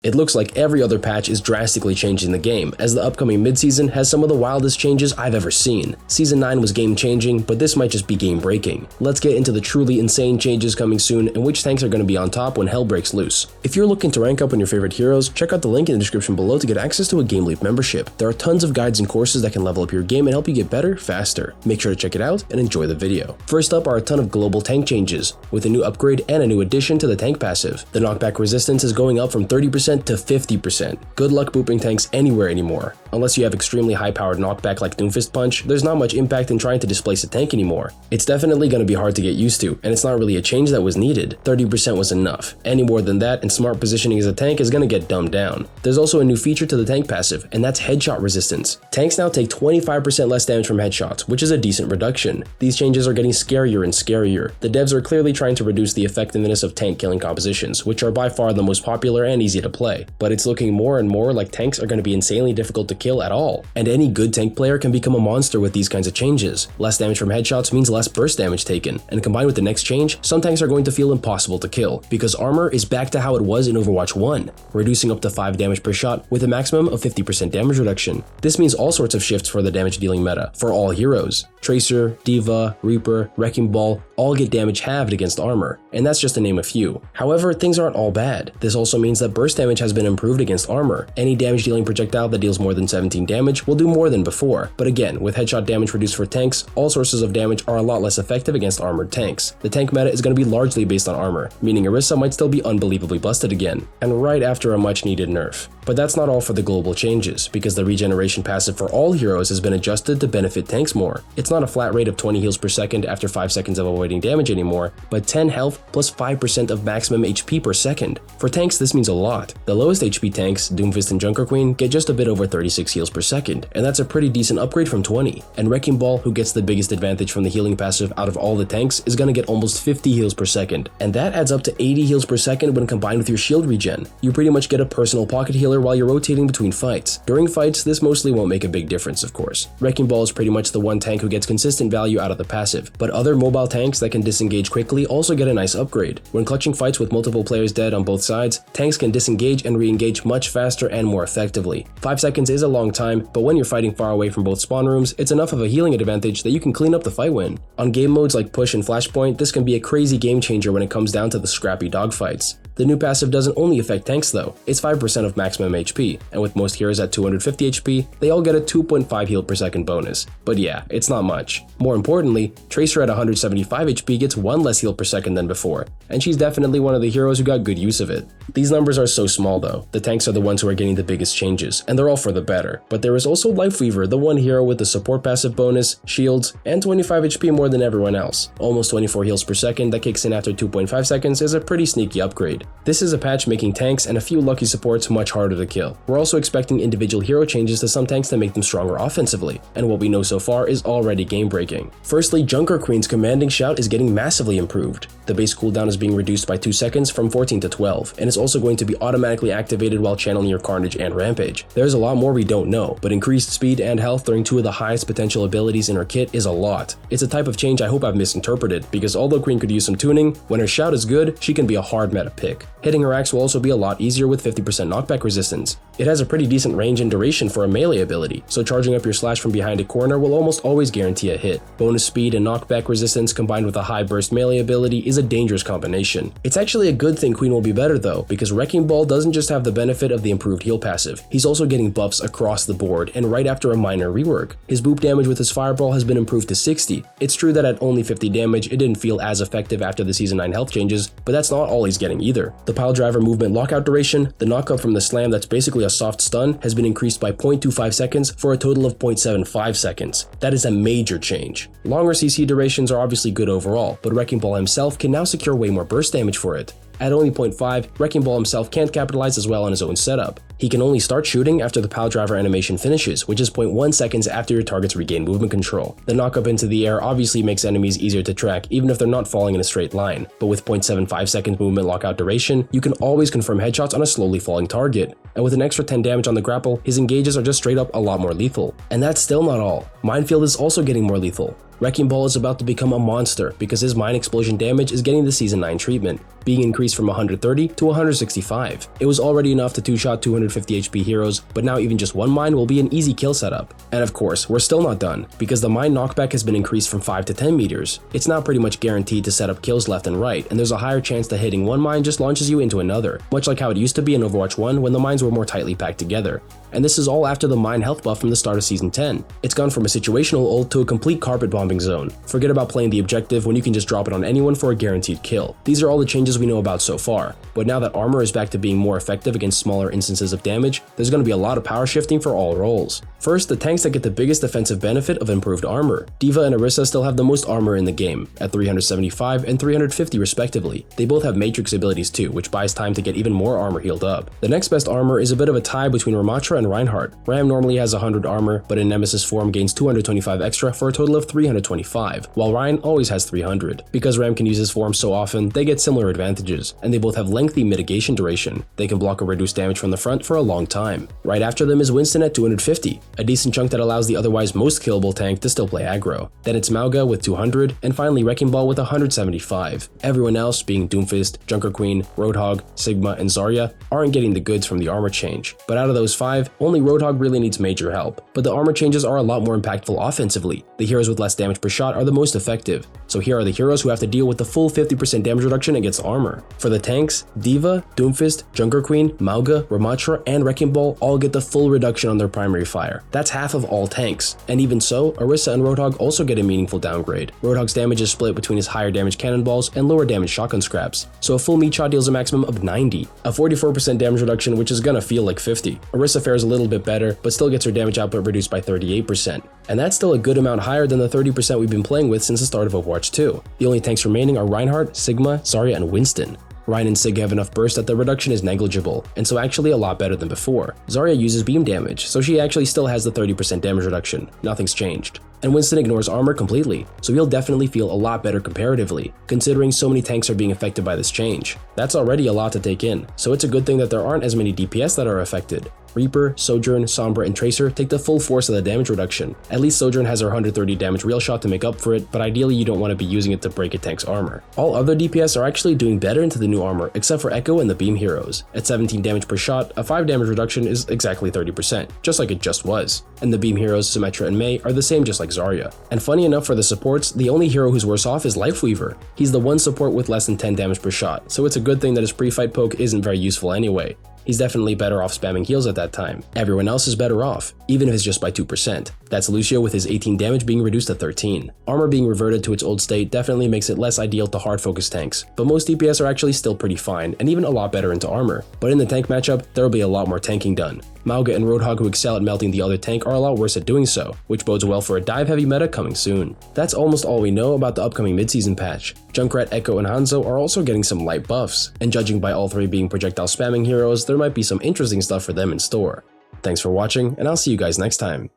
It looks like every other patch is drastically changing the game, as the upcoming mid-season has some of the wildest changes I've ever seen. Season 9 was game-changing, but this might just be game-breaking. Let's get into the truly insane changes coming soon and which tanks are going to be on top when hell breaks loose. If you're looking to rank up on your favorite heroes, check out the link in the description below to get access to a GameLeap membership. There are tons of guides and courses that can level up your game and help you get better, faster. Make sure to check it out and enjoy the video. First up are a ton of global tank changes, with a new upgrade and a new addition to the tank passive. The knockback resistance is going up from 30% to 50%. Good luck booping tanks anywhere anymore. Unless you have extremely high-powered knockback like Doomfist Punch, there's not much impact in trying to displace a tank anymore. It's definitely going to be hard to get used to, and it's not really a change that was needed. 30% was enough. Any more than that, and smart positioning as a tank is going to get dumbed down. There's also a new feature to the tank passive, and that's headshot resistance. Tanks now take 25% less damage from headshots, which is a decent reduction. These changes are getting scarier and scarier. The devs are clearly trying to reduce the effectiveness of tank killing compositions, which are by far the most popular and easy to play. But it's looking more and more like tanks are going to be insanely difficult to kill at all. And any good tank player can become a monster with these kinds of changes. Less damage from headshots means less burst damage taken, and combined with the next change, some tanks are going to feel impossible to kill, because armor is back to how it was in Overwatch 1, reducing up to 5 damage per shot with a maximum of 50% damage reduction. This means all sorts of shifts for the damage dealing meta, for all heroes. Tracer, Diva, Reaper, Wrecking Ball all get damage halved against armor, and that's just to name a few. However, things aren't all bad. This also means that burst damage has been improved against armor. Any damage dealing projectile that deals more than 17 damage will do more than before, but again, with headshot damage reduced for tanks, all sources of damage are a lot less effective against armored tanks. The tank meta is going to be largely based on armor, meaning Orisa might still be unbelievably busted again, and right after a much needed nerf. But that's not all for the global changes, because the regeneration passive for all heroes has been adjusted to benefit tanks more. It's not a flat rate of 20 heals per second after 5 seconds of avoiding damage anymore, but 10 health plus 5% of maximum HP per second. For tanks, this means a lot. The lowest HP tanks, Doomfist and Junker Queen, get just a bit over 36 heals per second, and that's a pretty decent upgrade from 20. And Wrecking Ball, who gets the biggest advantage from the healing passive out of all the tanks, is gonna get almost 50 heals per second, and that adds up to 80 heals per second when combined with your shield regen. You pretty much get a personal pocket healer while you're rotating between fights. During fights, this mostly won't make a big difference, of course. Wrecking Ball is pretty much the one tank who gets consistent value out of the passive, but other mobile tanks that can disengage quickly also get a nice upgrade. When clutching fights with multiple players dead on both sides, tanks can disengage and re-engage much faster and more effectively. 5 seconds is a long time, but when you're fighting far away from both spawn rooms, it's enough of a healing advantage that you can clean up the fight win. On game modes like Push and Flashpoint, this can be a crazy game changer when it comes down to the scrappy dogfights. The new passive doesn't only affect tanks though, it's 5% of maximum HP, and with most heroes at 250 HP, they all get a 2.5 heal per second bonus. But yeah, it's not much. More importantly, Tracer at 175 HP gets 1 less heal per second than before, and she's definitely one of the heroes who got good use of it. These numbers are so small though, the tanks are the ones who are getting the biggest changes, and they're all for the better. But there is also Lifeweaver, the one hero with the support passive bonus, shields, and 25 HP more than everyone else. Almost 24 heals per second that kicks in after 2.5 seconds is a pretty sneaky upgrade. This is a patch making tanks and a few lucky supports much harder to kill. We're also expecting individual hero changes to some tanks to make them stronger offensively, and what we know so far is already game-breaking. Firstly, Junker Queen's commanding shout is getting massively improved. The base cooldown is being reduced by 2 seconds from 14 to 12, and it's also going to be automatically activated while channeling your Carnage and Rampage. There's a lot more we don't know, but increased speed and health during 2 of the highest potential abilities in her kit is a lot. It's a type of change I hope I've misinterpreted, because although Queen could use some tuning, when her shout is good, she can be a hard meta pick. Hitting her axe will also be a lot easier with 50% knockback resistance. It has a pretty decent range and duration for a melee ability, so charging up your slash from behind a corner will almost always guarantee a hit. Bonus speed and knockback resistance combined with a high burst melee ability is a dangerous combination. It's actually a good thing Queen will be better though, because Wrecking Ball doesn't just have the benefit of the improved heal passive, he's also getting buffs across the board and right after a minor rework. His boop damage with his Fireball has been improved to 60. It's true that at only 50 damage, it didn't feel as effective after the Season 9 health changes, but that's not all he's getting either. The pile driver movement lockout duration, the knockup from the slam that's basically a soft stun, has been increased by 0.25 seconds for a total of 0.75 seconds. That is a major change. Longer CC durations are obviously good overall, but Wrecking Ball himself can now secure way more burst damage for it. At only 0.5, Wrecking Ball himself can't capitalize as well on his own setup. He can only start shooting after the pile driver animation finishes, which is 0.1 seconds after your targets regain movement control. The knockup into the air obviously makes enemies easier to track even if they're not falling in a straight line, but with 0.75 seconds movement lockout duration, you can always confirm headshots on a slowly falling target. And with an extra 10 damage on the grapple, his engages are just straight up a lot more lethal. And that's still not all. Minefield is also getting more lethal. Wrecking Ball is about to become a monster because his mine explosion damage is getting the Season 9 treatment, being increased from 130 to 165. It was already enough to two-shot 250 HP heroes, but now even just one mine will be an easy kill setup. And of course, we're still not done, because the mine knockback has been increased from 5 to 10 meters. It's now pretty much guaranteed to set up kills left and right, and there's a higher chance that hitting one mine just launches you into another, much like how it used to be in Overwatch 1 when the mines were more tightly packed together. And this is all after the mine health buff from the start of Season 10. It's gone from a situational ult to a complete carpet bombing zone. Forget about playing the objective when you can just drop it on anyone for a guaranteed kill. These are all the changes we know about so far, but now that armor is back to being more effective against smaller instances of damage, there's going to be a lot of power shifting for all roles. First, the tanks that get the biggest defensive benefit of improved armor. D.Va and Orisa still have the most armor in the game, at 375 and 350 respectively. They both have Matrix abilities too, which buys time to get even more armor healed up. The next best armor is a bit of a tie between Ramattra and Reinhardt. Ram normally has 100 armor, but in Nemesis form gains 225 extra for a total of 325, while Ryan always has 300. Because Ram can use his form so often, they get similar advantages, and they both have lengthy mitigation duration. They can block or reduce damage from the front for a long time. Right after them is Winston at 250, a decent chunk that allows the otherwise most killable tank to still play aggro. Then it's Mauga with 200, and finally Wrecking Ball with 175. Everyone else, being Doomfist, Junker Queen, Roadhog, Sigma, and Zarya, aren't getting the goods from the armor change. But out of those 5, only Roadhog really needs major help. But the armor changes are a lot more impactful offensively. The heroes with less damage per shot are the most effective. So here are the heroes who have to deal with the full 50% damage reduction against armor. For the tanks, D.Va, Doomfist, Junker Queen, Mauga, Ramattra, and Wrecking Ball all get the full reduction on their primary fire. That's half of all tanks. And even so, Orisa and Roadhog also get a meaningful downgrade. Roadhog's damage is split between his higher damage cannonballs and lower damage shotgun scraps. So a full meat shot deals a maximum of 90, a 44% damage reduction, which is gonna feel like 50. Orisa fares a little bit better, but still gets her damage output reduced by 38%. And that's still a good amount higher than the 30% we've been playing with since the start of Overwatch 2. The only tanks remaining are Reinhardt, Sigma, Zarya, and Winston. Ryan and Sig have enough burst that the reduction is negligible, and so actually a lot better than before. Zarya uses beam damage, so she actually still has the 30% damage reduction. Nothing's changed. And Winston ignores armor completely, so he'll definitely feel a lot better comparatively, considering so many tanks are being affected by this change. That's already a lot to take in, so it's a good thing that there aren't as many DPS that are affected. Reaper, Sojourn, Sombra, and Tracer take the full force of the damage reduction. At least Sojourn has her 130 damage real shot to make up for it, but ideally you don't want to be using it to break a tank's armor. All other DPS are actually doing better into the new armor, except for Echo and the Beam heroes. At 17 damage per shot, a 5 damage reduction is exactly 30%, just like it just was. And the Beam heroes, Symmetra and Mei, are the same just like Zarya. And funny enough for the supports, the only hero who's worse off is Lifeweaver. He's the one support with less than 10 damage per shot, so it's a good thing that his pre-fight poke isn't very useful anyway. He's definitely better off spamming heals at that time. Everyone else is better off, even if it's just by 2%. That's Lucio with his 18 damage being reduced to 13. Armor being reverted to its old state definitely makes it less ideal to hard focus tanks, but most DPS are actually still pretty fine, and even a lot better into armor. But in the tank matchup, there will be a lot more tanking done. Mauga and Roadhog, who excel at melting the other tank, are a lot worse at doing so, which bodes well for a dive-heavy meta coming soon. That's almost all we know about the upcoming mid-season patch. Junkrat, Echo, and Hanzo are also getting some light buffs, and judging by all 3 being projectile spamming heroes, there might be some interesting stuff for them in store. Thanks for watching, and I'll see you guys next time.